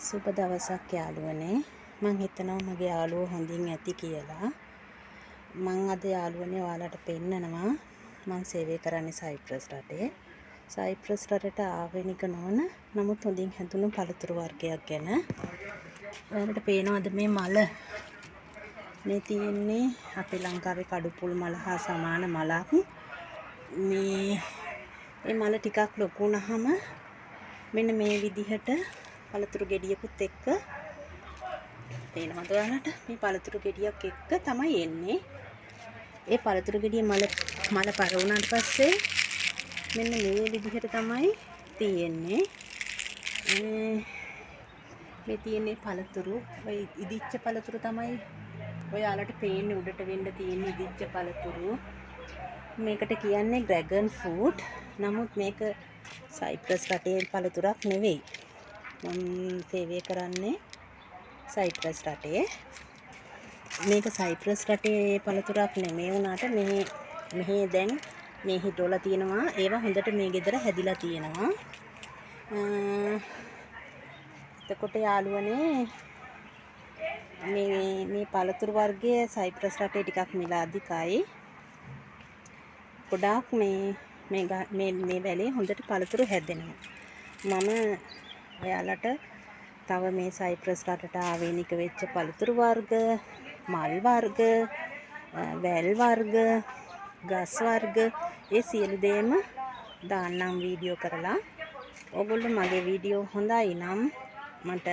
සුබ දවසක් යාළුවනේ. මං හිතනවා මගේ යාළුවෝ හොඳින් ඇති කියලා. මං අද යාළුවනේ ඔයාලට පෙන්නනවා මං සේවය කරන්නේ සයිප්‍රස් රටේ. සයිප්‍රස් රටට ආවෙනික නොවන නමුත් හොඳින් හැදුණු පළතුරු වර්ගයක් ගැන. ඔයාලට පේනවද මේ මල? මේ තියෙන්නේ අපේ ලංකාවේ කඩුපුල් මල හා සමාන මලක්. මේ මල ටිකක් ලොකු වුණාම මෙන්න මේ විදිහට පළතුරු ගෙඩියකුත් එක්ක පේනවද ඔයාලට? මේ පළතුරු ගෙඩියක් එක්ක තමයි එන්නේ. ඒ පළතුරු ගෙඩිය මල පර වුණාට පස්සේ මෙන්න මේ විදිහට තමයි තියෙන්නේ. මේ තියෙන්නේ පළතුරු. ඔය ඉදිච්ච පළතුරු තමයි ඔයාලට පේන්නේ උඩට වෙන්න තියෙන ඉදිච්ච පළතුරු. මේකට කියන්නේ ඩ්‍රැගන් ෆෘට්. නමුත් මේක සයිප්‍රස් රටේ පළතුරක් නෙවෙයි. මම සේවය කරන්නේ සයිප්‍රස් රටේ. මේක සයිප්‍රස් රටේ පළතුරක් නෙමෙයි වුණාට මෙහි දැන් මේ හිටවල තියෙනවා. ඒවා හොඳට මේ ගෙදර හැදිලා තියෙනවා. එතකොට යාළුවනේ මේ පළතුරු වර්ගය සයිප්‍රස් රටේ ටිකක් මිල අධිකයි. ගොඩාක් මේ වැලේ හොඳට පළතුරු හැදෙනවා. මම ඔයාලට තව මේ සයිප්‍රස් රටට ආවේනික වෙච්ච පළතුරු වර්ග, මල් වර්ග, වැල් වර්ග, ගස් වර්ග ඒ සියලු දේම දාන්නම් වීඩියෝ කරලා. ඔයගොල්ලෝ මගේ වීඩියෝ හොඳයි නම් මට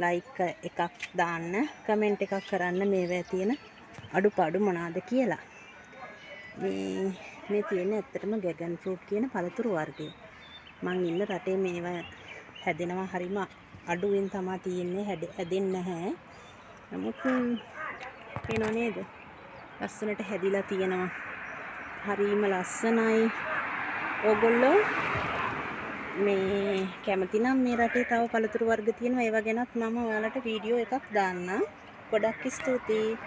ලයික් එකක් දාන්න, කමෙන්ට් එකක් කරන්න මේවා තියෙන අඩුපාඩු මොනවාද කියලා. මේ තියෙන ඇත්තටම ඩ්‍රැගන් ෆෘට් කියන පළතුරු වර්ගය. මං ඉන්න රටේ මේවා හැදෙනවා හරිම අඩුවෙන් තමයි තියෙන්නේ, හැදෙන්නේ නැහැ. නමුත් පේනව නේද? ලස්සනට හැදිලා තියෙනවා. හරිම ලස්සනයි. ඕගොල්ලෝ මේ කැමති නම් මේ රටේ තව පළතුරු වර්ග තියෙනවා. ඒවා ගැනත් මම ඔයාලට වීඩියෝ එකක් දාන්නම්. ගොඩක් ස්තුතියි.